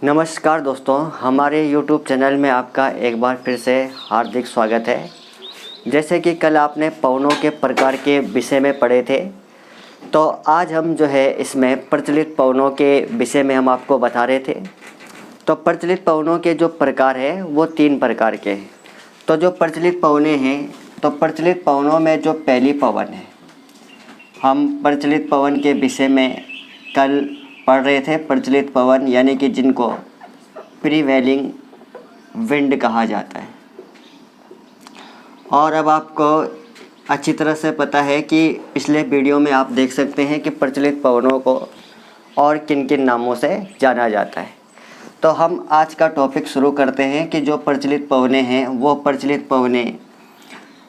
नमस्कार दोस्तों, हमारे YouTube चैनल में आपका एक बार फिर से हार्दिक स्वागत है। जैसे कि कल आपने पवनों के प्रकार के विषय में पढ़े थे, तो आज हम जो है इसमें प्रचलित पवनों के विषय में हम आपको बता रहे थे। तो प्रचलित पवनों के जो प्रकार है वो 3 प्रकार के हैं। तो जो प्रचलित पवने हैं, तो प्रचलित पवनों में जो पहली पवन है, हम प्रचलित पवन के विषय में कल पढ़ रहे थे। प्रचलित पवन यानी कि जिनको प्रीवेलिंग विंड कहा जाता है। और अब आपको अच्छी तरह से पता है कि पिछले वीडियो में आप देख सकते हैं कि प्रचलित पवनों को और किन किन नामों से जाना जाता है। तो हम आज का टॉपिक शुरू करते हैं कि जो प्रचलित पवने हैं वो प्रचलित पवने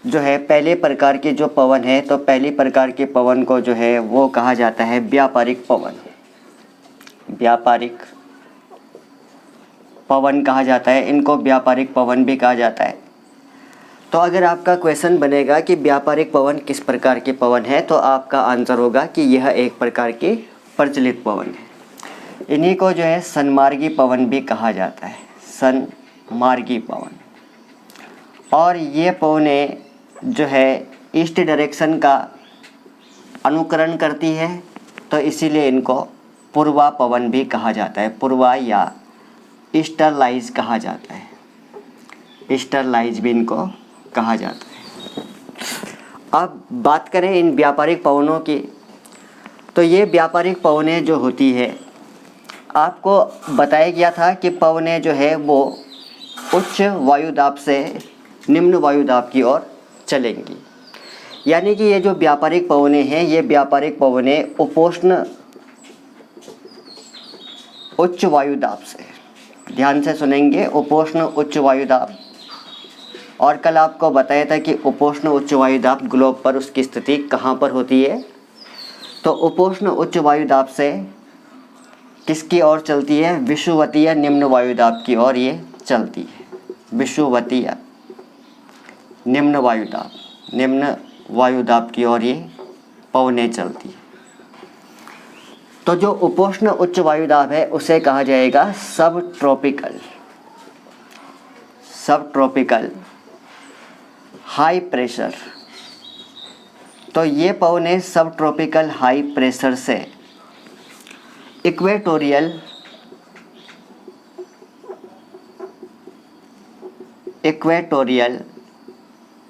जो है पहले प्रकार के जो पवन है, तो पहली प्रकार के पवन को जो है वो कहा जाता है व्यापारिक पवन। व्यापारिक पवन कहा जाता है, इनको व्यापारिक पवन भी कहा जाता है। तो अगर आपका क्वेश्चन बनेगा कि व्यापारिक पवन किस प्रकार के पवन है, तो आपका आंसर होगा कि यह एक प्रकार के प्रचलित पवन है। इन्हीं को जो है सन्मार्गी पवन भी कहा जाता है, सन्मार्गी पवन। और ये पवने जो है ईस्ट डायरेक्शन का अनुकरण करती है, तो इसीलिए इनको पूर्वा पवन भी कहा जाता है। पूर्वा या ईस्टरलाइज कहा जाता है, ईस्टरलाइज भी इनको कहा जाता है। अब बात करें इन व्यापारिक पवनों की, तो ये व्यापारिक पवने जो होती है, आपको बताया गया था कि पवने जो है वो उच्च वायुदाब से निम्न वायुदाब की ओर चलेंगी। यानी कि ये जो व्यापारिक पवने हैं, ये व्यापारिक पवने उपोष्ण उच्च वायुदाब से, ध्यान से सुनेंगे, उपोष्ण उच्च वायुदाब। और कल आपको बताया था कि उपोष्ण उच्च वायुदाब ग्लोब पर उसकी स्थिति कहाँ पर होती है। तो उपोष्ण उच्च वायुदाब से किसकी ओर चलती है? विषुवतीय निम्न वायुदाब की ओर ये चलती है। विषुवतीय निम्न वायुदाब की ओर ये पवने चलती है। तो जो उपोष्ण उच्च वायुदाब है उसे कहा जाएगा सब ट्रॉपिकल हाई प्रेशर। तो ये पवने सब ट्रॉपिकल हाई प्रेशर से इक्वेटोरियल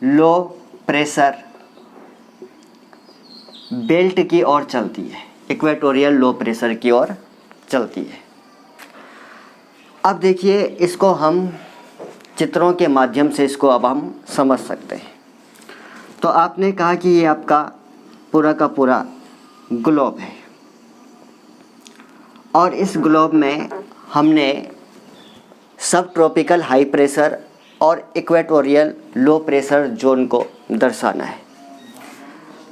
लो प्रेशर बेल्ट की ओर चलती है, इक्वेटोरियल लो प्रेशर की ओर चलती है। अब देखिए, इसको हम चित्रों के माध्यम से इसको अब हम समझ सकते हैं। तो आपने कहा कि ये आपका पूरा का पूरा ग्लोब है, और इस ग्लोब में हमने सब ट्रॉपिकल हाई प्रेशर और इक्वेटोरियल लो प्रेशर जोन को दर्शाना है।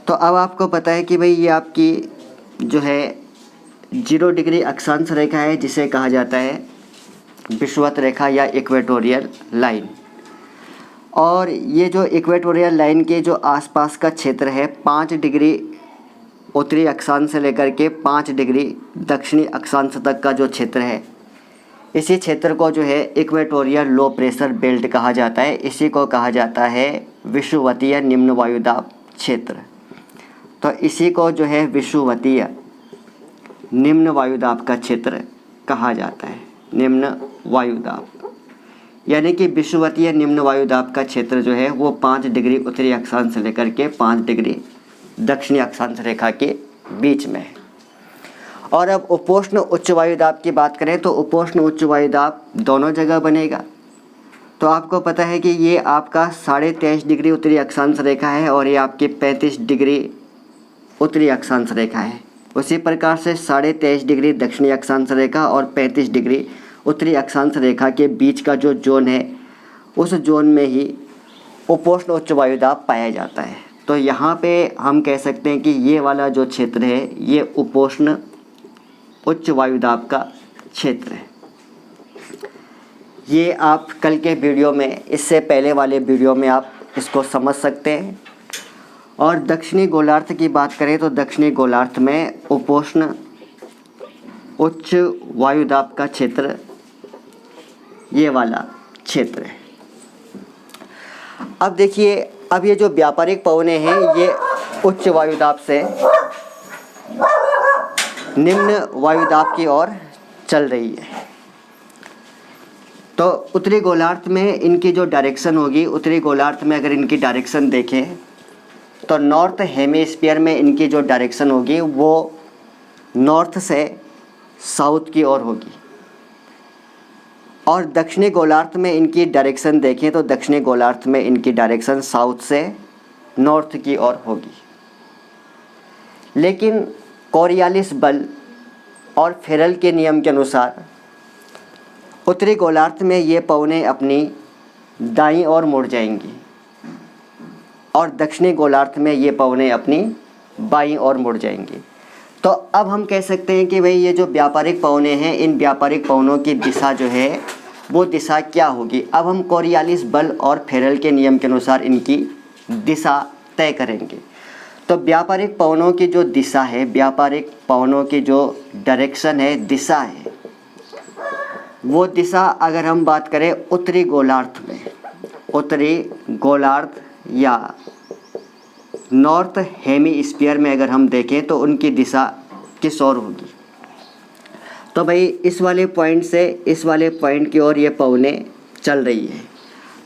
तो अब आपको पता है कि भाई ये आपकी जो है 0 डिग्री अक्षांश रेखा है, जिसे कहा जाता है विषुवत रेखा या इक्वेटोरियल लाइन। और ये जो इक्वेटोरियल लाइन के जो आसपास का क्षेत्र है, 5 डिग्री उत्तरी अक्षांश से लेकर के 5 डिग्री दक्षिणी अक्षांश तक का जो क्षेत्र है, इसी क्षेत्र को जो है इक्वेटोरियल लो प्रेशर बेल्ट कहा जाता है। इसी को कहा जाता है विषुवतीय निम्न वायुदाब क्षेत्र। तो इसी को जो है विषुवतीय निम्न वायुदाब का क्षेत्र कहा जाता है। निम्न वायुदाब यानी कि विषुवतीय निम्न वायुदाब का क्षेत्र जो है वो 5 डिग्री उत्तरी अक्षांश से लेकर के 5 डिग्री दक्षिणी अक्षांश रेखा के बीच में है। और अब उपोष्ण उच्च वायुदाब की बात करें, तो उपोष्ण उच्च वायुदाब दोनों जगह बनेगा। तो आपको पता है कि ये आपका 23.5 डिग्री उत्तरी अक्षांश रेखा है, और ये आपकी 35 डिग्री उत्तरी अक्षांश रेखा है। उसी प्रकार से 23.5 डिग्री दक्षिणी अक्षांश रेखा और 35 डिग्री उत्तरी अक्षांश रेखा के बीच का जो जोन है, उस जोन में ही उपोष्ण उच्च वायुदाब पाया जाता है। तो यहाँ पे हम कह सकते हैं कि ये वाला जो क्षेत्र है, ये उपोष्ण उच्च वायुदाब का क्षेत्र है। ये आप कल के वीडियो में, इससे पहले वाले वीडियो में आप इसको समझ सकते हैं। और दक्षिणी गोलार्ध की बात करें तो दक्षिणी गोलार्ध में उपोष्ण उच्च वायुदाब का क्षेत्र ये वाला क्षेत्र है। अब देखिए, अब ये जो व्यापारिक पवनें हैं ये उच्च वायुदाब से निम्न वायुदाब की ओर चल रही है। तो उत्तरी गोलार्ध में इनकी जो डायरेक्शन होगी, उत्तरी गोलार्ध में अगर इनकी डायरेक्शन देखें तो नॉर्थ हेमिस्फीयर में इनकी जो डायरेक्शन होगी वो नॉर्थ से साउथ की ओर होगी, और दक्षिणी गोलार्ध में इनकी डायरेक्शन देखें तो दक्षिणी गोलार्ध में इनकी डायरेक्शन साउथ से नॉर्थ की ओर होगी। लेकिन कोरियालिस बल और फेरल के नियम के अनुसार उत्तरी गोलार्ध में ये पवनें अपनी दाईं ओर मुड़ जाएंगी और दक्षिणी गोलार्ध में ये पवनें अपनी बाईं ओर मुड़ जाएंगी। तो अब हम कह सकते हैं कि भाई ये जो व्यापारिक पवनें हैं, इन व्यापारिक पवनों की दिशा जो है वो दिशा क्या होगी। अब हम कोरियालिस बल और फेरल के नियम के अनुसार इनकी दिशा तय करेंगे। तो व्यापारिक पवनों की जो दिशा है, व्यापारिक पवनों की जो डायरेक्शन है, दिशा है, वो दिशा अगर हम बात करें उत्तरी गोलार्ध में, उत्तरी गोलार्ध या नॉर्थ हेमिस्फीयर में अगर हम देखें तो उनकी दिशा किस ओर होगी। तो भाई इस वाले पॉइंट से इस वाले पॉइंट की ओर ये पवनें चल रही है।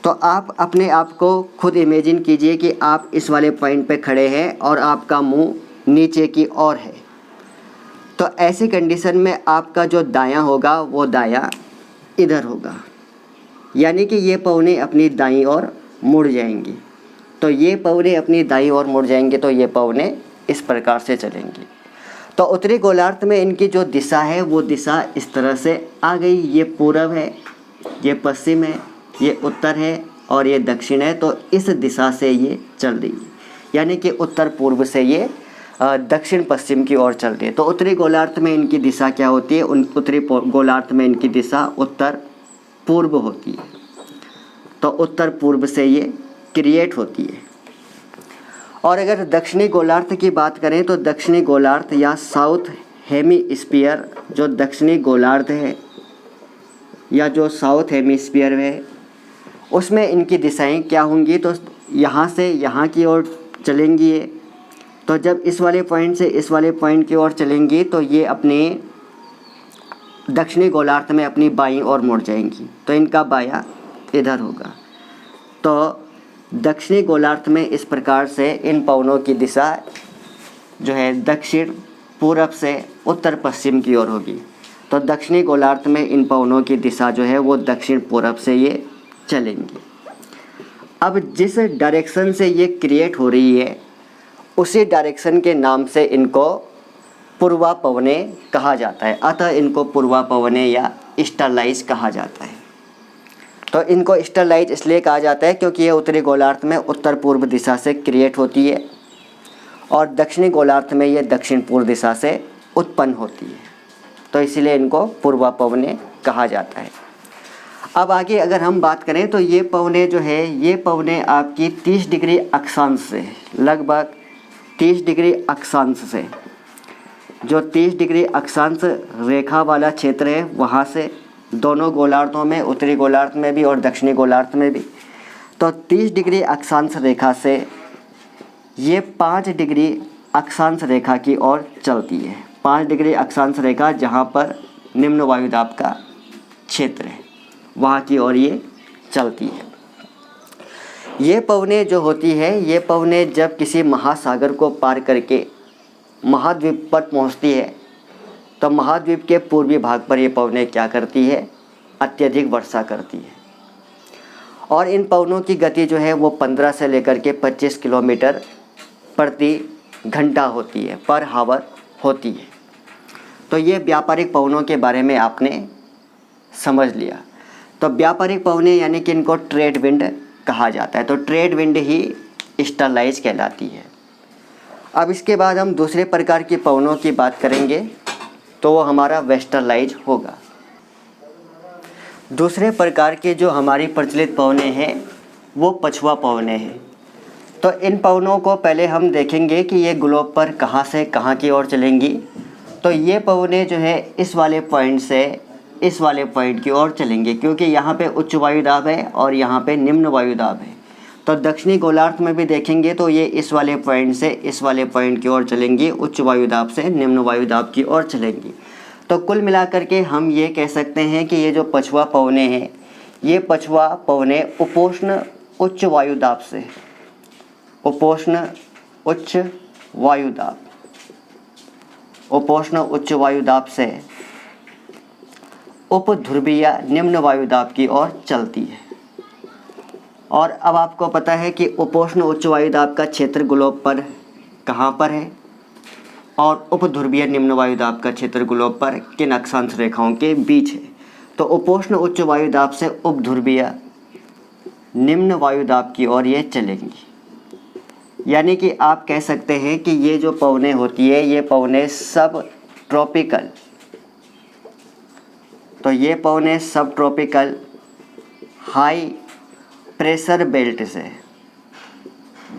तो आप अपने आप को खुद इमेजिन कीजिए कि आप इस वाले पॉइंट पे खड़े हैं और आपका मुंह नीचे की ओर है। तो ऐसी कंडीशन में आपका जो दायां होगा वो दायां इधर होगा, यानी कि ये पवनें अपनी दाईं ओर मुड़ जाएंगी। तो ये पवनें अपनी दाईं ओर मुड़ जाएंगे तो ये पवनें इस प्रकार से चलेंगी। तो उत्तरी गोलार्ध में इनकी जो दिशा है वो दिशा इस तरह से आ गई। ये पूरब है, ये पश्चिम है, ये उत्तर है और ये दक्षिण है। तो इस दिशा से ये चल रही है, यानी कि उत्तर पूर्व से ये दक्षिण पश्चिम की ओर चल रही है। तो उत्तरी गोलार्ध में इनकी दिशा क्या होती है? उत्तरी गोलार्ध में इनकी दिशा उत्तर पूर्व होती है। तो उत्तर पूर्व से ये क्रिएट होती है। और अगर दक्षिणी गोलार्ध की बात करें तो दक्षिणी गोलार्ध या साउथ हेमिस्फीयर, जो दक्षिणी गोलार्ध है या जो साउथ हेमिस्फीयर है, उसमें इनकी दिशाएं क्या होंगी? तो यहाँ से यहाँ की ओर चलेंगी ये। तो जब इस वाले पॉइंट से इस वाले पॉइंट की ओर चलेंगी तो ये अपने दक्षिणी गोलार्ध में अपनी बाईं ओर मुड़ जाएंगी। तो इनका बायां इधर होगा। तो दक्षिणी गोलार्ध में इस प्रकार से इन पवनों की दिशा जो है दक्षिण पूरब से उत्तर पश्चिम की ओर होगी। तो दक्षिणी गोलार्ध में इन पवनों की दिशा जो है वो दक्षिण पूरब से ये चलेंगी। अब जिस डायरेक्शन से ये क्रिएट हो रही है उसी डायरेक्शन के नाम से इनको पूर्वा पवनें कहा जाता है। अतः इनको पूर्वा पवनें या ईस्टरलाइज कहा जाता है। तो इनको ईस्टरलाइज इसलिए कहा जाता है क्योंकि ये उत्तरी गोलार्ध में उत्तर पूर्व दिशा से क्रिएट होती है और दक्षिणी गोलार्ध में ये दक्षिण पूर्व दिशा से उत्पन्न होती है। तो इसीलिए इनको पूर्वा पवनें कहा जाता है। अब आगे अगर हम बात करें तो ये पवनें जो है, ये पवनें आपकी 30 डिग्री अक्षांश से, लगभग 30 डिग्री अक्षांश से, जो 30 डिग्री अक्षांश रेखा वाला क्षेत्र है वहाँ से, दोनों गोलार्धों में, उत्तरी गोलार्ध में भी और दक्षिणी गोलार्ध में भी, तो 30 डिग्री अक्षांश रेखा से ये 5 डिग्री अक्षांश रेखा की ओर चलती है। 5 डिग्री अक्षांश रेखा जहाँ पर निम्न वायुदाब का क्षेत्र है वहाँ की ओर ये चलती है। ये पवनें जो होती है, ये पवनें जब किसी महासागर को पार करके महाद्वीप पर पहुँचती है तो महाद्वीप के पूर्वी भाग पर ये पवनें क्या करती है? अत्यधिक वर्षा करती है। और इन पवनों की गति जो है वो 15 से लेकर के 25 किलोमीटर प्रति घंटा होती है, पर हावर होती है। तो ये व्यापारिक पवनों के बारे में आपने समझ लिया। तो व्यापारिक पवनें यानी कि इनको ट्रेड विंड कहा जाता है। तो ट्रेड विंड ही ईस्टरलाइज कहलाती है। अब इसके बाद हम दूसरे प्रकार की पवनों की बात करेंगे तो वो हमारा वेस्टरलाइज होगा। दूसरे प्रकार के जो हमारी प्रचलित पवनें हैं वो पछुआ पवनें हैं। तो इन पवनों को पहले हम देखेंगे कि ये ग्लोब पर कहाँ से कहाँ की ओर चलेंगी। तो ये पवनें जो है इस वाले पॉइंट से इस वाले पॉइंट की ओर चलेंगे, क्योंकि यहाँ पे उच्च वायुदाब है और यहाँ पे निम्न वायुदाब है। तो दक्षिणी गोलार्ध में भी देखेंगे तो ये इस वाले पॉइंट से इस वाले पॉइंट की ओर चलेंगी, उच्च वायुदाब से निम्न वायुदाब की ओर चलेंगी। तो कुल मिलाकर के हम ये कह सकते हैं कि ये जो पछुआ पवने हैं, ये पछुआ पवने उपोष्ण उच्च वायुदाब से, उपोष्ण उच्च वायुदाब, उपोष्ण उच्च वायुदाब से उपध्रुवीय निम्न वायुदाब की ओर चलती है। और अब आपको पता है कि उपोष्ण उच्च वायुदाब का क्षेत्र ग्लोब पर कहाँ पर है और उपध्रुवीय निम्न वायुदाब का क्षेत्र ग्लोब पर किन अक्षांश रेखाओं के बीच है। तो उपोष्ण उच्च वायुदाब से उपध्रुवीय निम्न वायुदाब की ओर ये चलेंगी। यानी कि आप कह सकते हैं कि ये जो पवने होती है, ये पवने सब ट्रॉपिकल, तो ये पवने सब ट्रॉपिकल हाई प्रेशर बेल्ट से,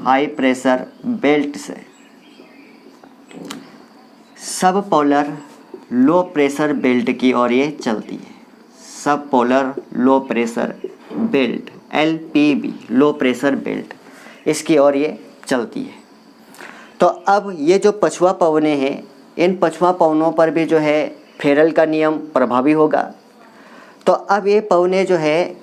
हाई प्रेशर बेल्ट से सब पोलर लो प्रेशर बेल्ट की ओर ये चलती है। सब polar low pressure belt, LPB, low pressure belt, इसकी ओर ये चलती है। तो अब ये जो पछुआ पवने हैं, इन पछुआ पवनों पर भी जो है फेरल का नियम प्रभावी होगा। तो अब ये पवने जो है,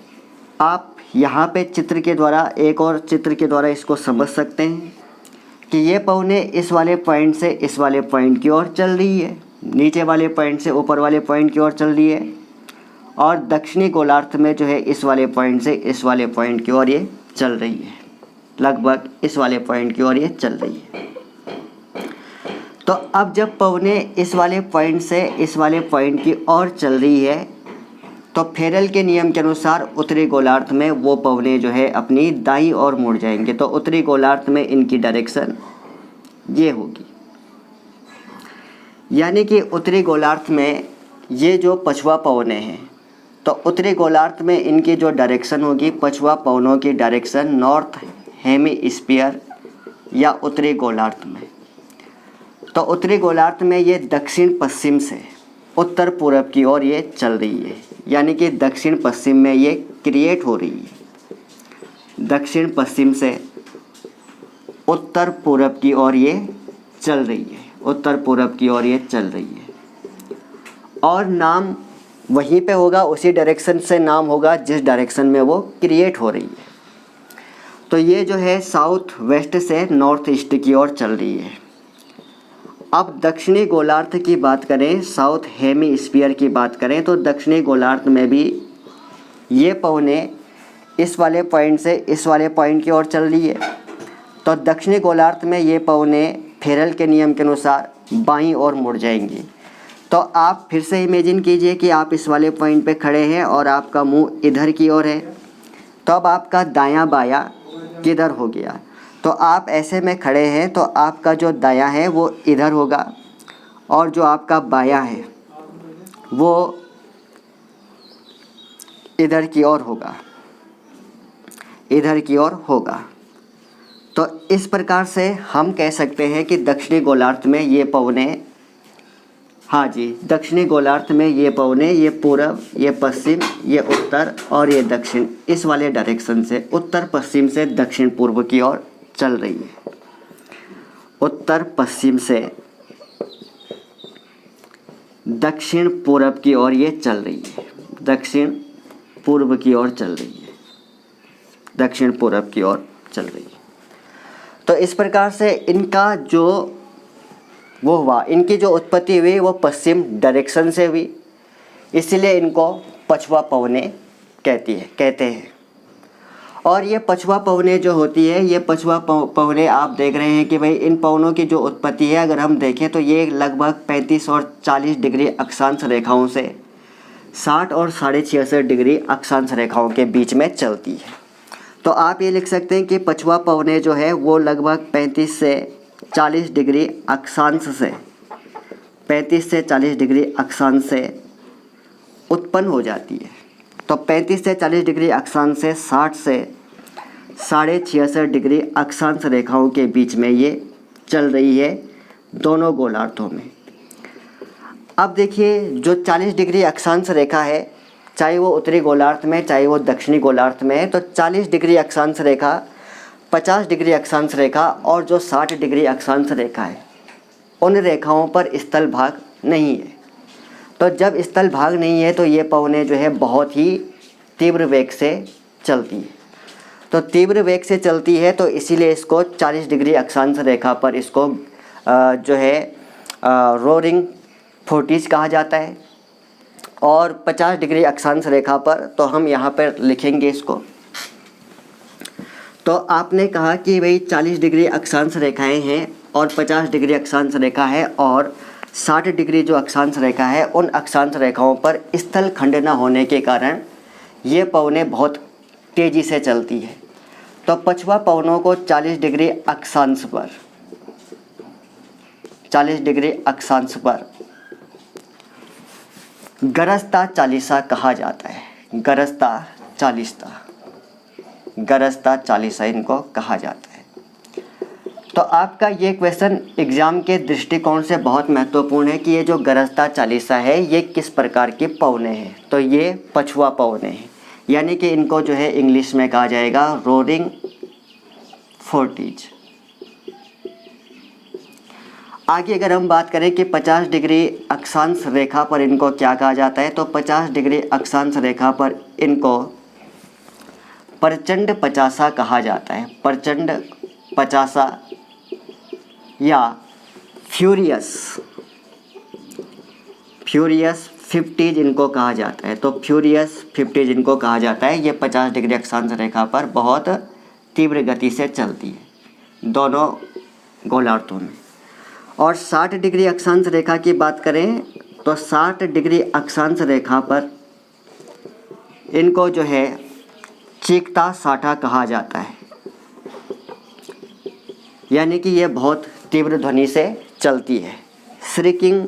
आप यहाँ पे चित्र के द्वारा, एक और चित्र के द्वारा इसको समझ सकते हैं कि ये पवने इस वाले पॉइंट से इस वाले पॉइंट की ओर चल रही है, नीचे वाले पॉइंट से ऊपर वाले पॉइंट की ओर चल रही है, और दक्षिणी गोलार्ध में जो है इस वाले पॉइंट से इस वाले पॉइंट की ओर ये चल रही है, लगभग इस वाले पॉइंट की ओर ये चल रही है। तो अब जब पवने इस वाले पॉइंट से इस वाले पॉइंट की ओर चल रही है, तो फेरल के नियम के अनुसार उत्तरी गोलार्ध में वो पवने जो है अपनी दाईं ओर मुड़ जाएंगे। तो उत्तरी गोलार्ध में इनकी डायरेक्शन ये होगी। यानी कि उत्तरी गोलार्ध में ये जो पछुआ पवने हैं, तो उत्तरी गोलार्ध में इनकी जो डायरेक्शन होगी, पछुआ पवनों की डायरेक्शन नॉर्थ हेमिस्फीयर या उत्तरी गोलार्ध में, तो उत्तरी गोलार्ध में ये दक्षिण पश्चिम से उत्तर पूर्व की ओर ये चल रही है। यानी कि दक्षिण पश्चिम में ये क्रिएट हो रही है, दक्षिण पश्चिम से उत्तर पूर्व की ओर ये चल रही है, उत्तर पूर्व की ओर ये चल रही है। और नाम वहीं पे होगा, उसी डायरेक्शन से नाम होगा जिस डायरेक्शन में वो क्रिएट हो रही है। तो ये जो है साउथ वेस्ट से नॉर्थ ईस्ट की ओर चल रही है। अब दक्षिणी गोलार्ध की बात करें, साउथ हेमिस्फीयर की बात करें, तो दक्षिणी गोलार्ध में भी ये पवने इस वाले पॉइंट से इस वाले पॉइंट की ओर चल रही है। तो दक्षिणी गोलार्ध में ये पवने फेरल के नियम के अनुसार बाईं ओर मुड़ जाएंगी। तो आप फिर से इमेजिन कीजिए कि आप इस वाले पॉइंट पे खड़े हैं और आपका मुंह इधर की ओर है, तो अब आपका दायां बायां किधर हो गया। तो आप ऐसे में खड़े हैं तो आपका जो दायां है वो इधर होगा और जो आपका बायां है वो इधर की ओर होगा, इधर की ओर होगा। तो इस प्रकार से हम कह सकते हैं कि दक्षिणी गोलार्ध में ये पवने, हाँ जी, दक्षिणी गोलार्ध में ये पवने, ये पूर्व, ये पश्चिम, ये उत्तर और ये दक्षिण, इस वाले डायरेक्शन से उत्तर पश्चिम से दक्षिण पूर्व की ओर चल रही है। उत्तर पश्चिम से दक्षिण पूर्व की ओर ये चल रही है, दक्षिण पूर्व की ओर चल रही है, दक्षिण पूर्व की ओर चल रही है। तो इस प्रकार से इनका जो वो हुआ, इनकी जो उत्पत्ति हुई वो पश्चिम डायरेक्शन से हुई, इसलिए इनको पछुआ पवने कहते हैं। और ये पछुआ पवने जो होती है, ये पछुआ पवने आप देख रहे हैं कि भाई इन पवनों की जो उत्पत्ति है, अगर हम देखें तो ये लगभग 35 और 40 डिग्री अक्षांश रेखाओं से 60 और 66.5 डिग्री अक्षांश रेखाओं के बीच में चलती है। तो आप ये लिख सकते हैं कि पछुआ पवने जो है वो लगभग 35 से 40 डिग्री अक्षांश से, 35 से 40 डिग्री अक्षांश से उत्पन्न हो जाती है। तो 35 से 40 डिग्री अक्षांश से 60 से 66.5 डिग्री अक्षांश रेखाओं के बीच में ये चल रही है दोनों गोलार्धों में। अब देखिए जो 40 डिग्री अक्षांश रेखा है, चाहे वो उत्तरी गोलार्ध में चाहे वो दक्षिणी गोलार्ध में है, तो 40 डिग्री अक्षांश रेखा, 50 डिग्री अक्षांश रेखा और जो 60 डिग्री अक्षांश रेखा है, उन रेखाओं पर स्थल भाग नहीं है। तो जब स्थल भाग नहीं है तो ये पवनें जो है बहुत ही तीव्र वेग से चलती है। तो तीव्र वेग से चलती है तो इसीलिए इसको 40 डिग्री अक्षांश रेखा पर इसको जो है रोरिंग फोर्टिज कहा जाता है। और 50 डिग्री अक्षांश रेखा पर तो हम यहाँ पर लिखेंगे इसको। तो आपने कहा कि भाई 40 डिग्री अक्षांश रेखाएं हैं और 50 डिग्री अक्षांश रेखा है और 60 डिग्री जो अक्षांश रेखा है, उन अक्षांश रेखाओं पर स्थल खंड न होने के कारण ये पवनें बहुत तेज़ी से चलती है। तो पछुआ पवनों को 40 डिग्री अक्षांश पर, 40 डिग्री अक्षांश पर गरजता चालीसा कहा जाता है। गरजता चालीसा, गरजता चालीसा इनको कहा जाता है। तो आपका ये क्वेश्चन एग्ज़ाम के दृष्टिकोण से बहुत महत्वपूर्ण है कि ये जो गरजता चालीसा है ये किस प्रकार की पवनें हैं। तो ये पछुआ पवनें हैं, यानी कि इनको जो है इंग्लिश में कहा जाएगा रोरिंग फोर्टिज। आगे अगर हम बात करें कि 50 डिग्री अक्षांश रेखा पर इनको क्या कहा जाता है, तो 50 डिग्री अक्षांश रेखा पर इनको प्रचंड पचासा कहा जाता है। प्रचंड पचासा या फ्यूरियस 50 इनको कहा जाता है। तो फ्यूरियस 50 इनको कहा जाता है। ये 50 डिग्री अक्षांश रेखा पर बहुत तीव्र गति से चलती है दोनों गोलार्धों में। और 60 डिग्री अक्षांश रेखा की बात करें तो 60 डिग्री अक्षांश रेखा पर इनको जो है चीकता साठा कहा जाता है, यानी कि ये बहुत तीव्र ध्वनि से चलती है। श्रीकिंग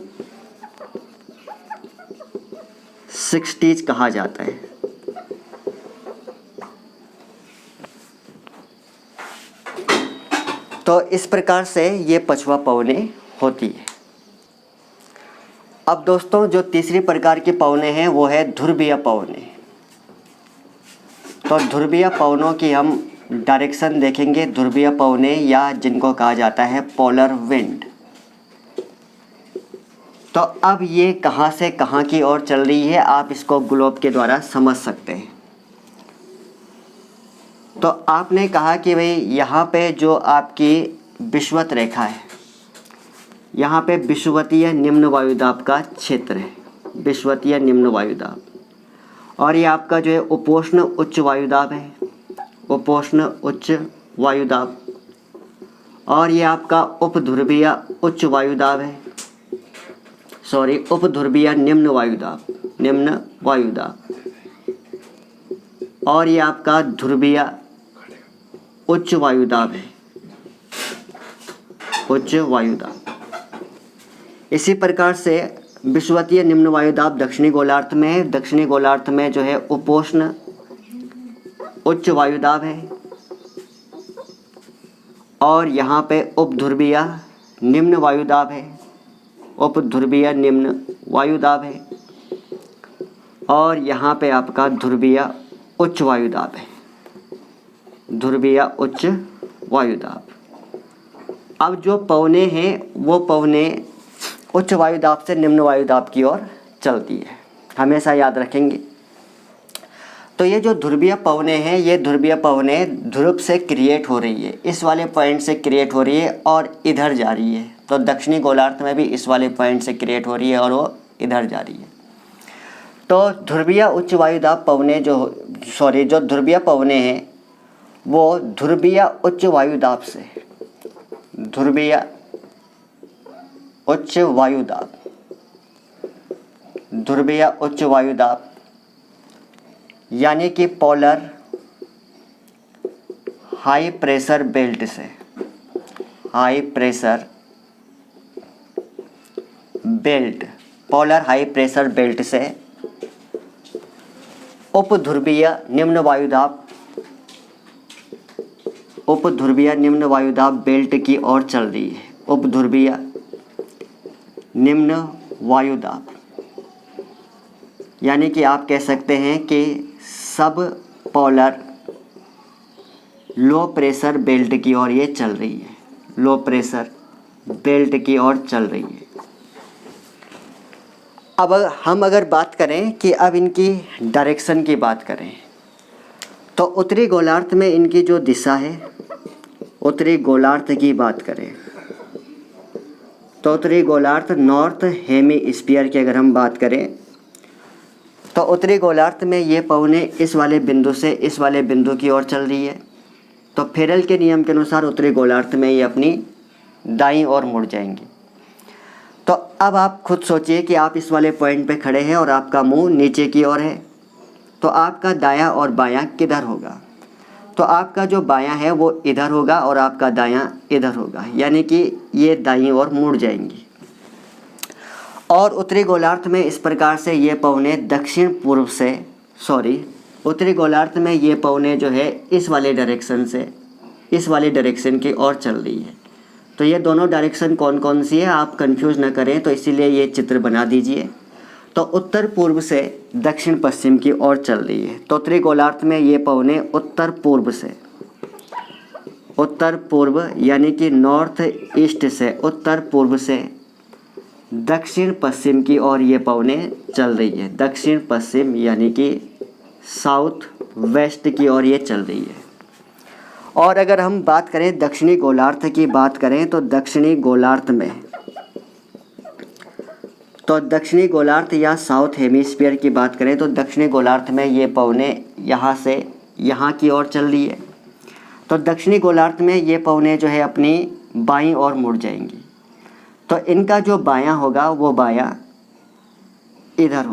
60s कहा जाता है। तो इस प्रकार से ये पछुआ पवनें होती है। अब दोस्तों जो तीसरी प्रकार की पवनें हैं वो है ध्रुवीय पवनें। तो ध्रुवीय पवनों की हम डायरेक्शन देखेंगे। ध्रुवीय पवनें या जिनको कहा जाता है पोलर विंड। तो अब ये कहाँ से कहाँ की ओर चल रही है, आप इसको ग्लोब के द्वारा समझ सकते हैं। तो आपने कहा कि भाई यहाँ पे जो आपकी विषुवत रेखा है, यहाँ पे विषुवतीय निम्न वायुदाब का क्षेत्र है, विषुवतीय निम्न वायुदाब। और ये आपका जो है उपोष्ण उच्च वायुदाब है, उपोष्ण उच्च वायुदाब। और ये आपका उपध्रुवीय उच्च वायुदाब है, सॉरी उपध्रुवीय निम्न वायुदाब, निम्न वायुदाब। और ये आपका ध्रुवीय उच्च वायुदाब है, उच्च वायुदाब। इसी प्रकार से विषुवतीय निम्न वायुदाब दक्षिणी गोलार्ध में है। दक्षिणी गोलार्ध में जो है उपोष्ण उच्च वायुदाब है। और यहाँ पे उपध्रुवीय निम्न वायुदाब है, उपध्रुवीय निम्न वायुदाब है। और यहाँ पे आपका ध्रुवीय उच्च वायुदाब है, ध्रुवीय उच्च वायुदाब। अब जो पवनें हैं वो पवनें उच्च वायुदाब से निम्न वायुदाब की ओर चलती है, हमेशा याद रखेंगे। तो ये जो ध्रुवीय पवनें हैं, ये ध्रुवीय पवनें ध्रुव से क्रिएट हो रही है, इस वाले पॉइंट से क्रिएट हो रही है और इधर जा रही है। तो दक्षिणी गोलार्ध में भी इस वाले पॉइंट से क्रिएट हो रही है और वो इधर जा रही है। तो ध्रुवीय उच्च वायुदाब पवनें जो ध्रुवीय पवनें हैं वो ध्रुवीय उच्च वायुदाब से, ध्रुवीय उच्च वायुदाब, ध्रुवीय उच्च वायुदाब यानी कि पोलर हाई प्रेशर बेल्ट से, high pressure belt, polar high pressure belt से उपध्रुवीय निम्न वायुदाब, उपध्रुवीय निम्न वायुदाब बेल्ट की ओर चल रही है। उपध्रुवीय निम्न वायुदाब, यानी कि आप कह सकते हैं कि सब पोलर लो प्रेशर बेल्ट की ओर ये चल रही है, लो प्रेशर बेल्ट की ओर चल रही है। अब हम अगर बात करें कि अब इनकी डायरेक्शन की बात करें तो उत्तरी गोलार्ध में इनकी जो दिशा है, उत्तरी गोलार्ध की बात करें तो उत्तरी गोलार्ध नॉर्थ हेमीस्फीयर की अगर हम बात करें तो उत्तरी गोलार्ध में ये पवनें इस वाले बिंदु से इस वाले बिंदु की ओर चल रही है। तो फेरल के नियम के अनुसार उत्तरी गोलार्ध में ये अपनी दाईं ओर मुड़ जाएंगी। तो अब आप खुद सोचिए कि आप इस वाले पॉइंट पे खड़े हैं और आपका मुंह नीचे की ओर है, तो आपका दायां और बायां किधर होगा? तो आपका जो बायां है वो इधर होगा और आपका दायां इधर होगा, यानी कि ये दाईं ओर मुड़ जाएंगी। और उत्तरी गोलार्ध में इस प्रकार से ये पवनें दक्षिण पूर्व से उत्तरी गोलार्ध में ये पवनें जो है इस वाले डायरेक्शन से इस वाले डायरेक्शन की ओर चल रही है। तो ये दोनों डायरेक्शन कौन कौन सी है आप कंफ्यूज ना करें, तो इसीलिए ये चित्र बना दीजिए। तो उत्तर पूर्व से दक्षिण पश्चिम की ओर चल रही है। तो उत्तरी गोलार्ध में ये पवनें उत्तर पूर्व से उत्तर पूर्व यानी कि नॉर्थ ईस्ट से उत्तर पूर्व से दक्षिण पश्चिम की ओर ये पवनें चल रही है। दक्षिण पश्चिम यानी कि साउथ वेस्ट की ओर ये चल रही है। और अगर हम बात करें दक्षिणी गोलार्ध की बात करें तो दक्षिणी गोलार्ध या साउथ हेमीस्फीयर की बात करें तो दक्षिणी गोलार्ध में ये पवनें यहाँ से यहाँ की ओर चल रही है। तो दक्षिणी गोलार्ध में ये पवनें जो है अपनी बाईं ओर मुड़ जाएंगी। तो इनका जो बायां होगा वो बायां इधर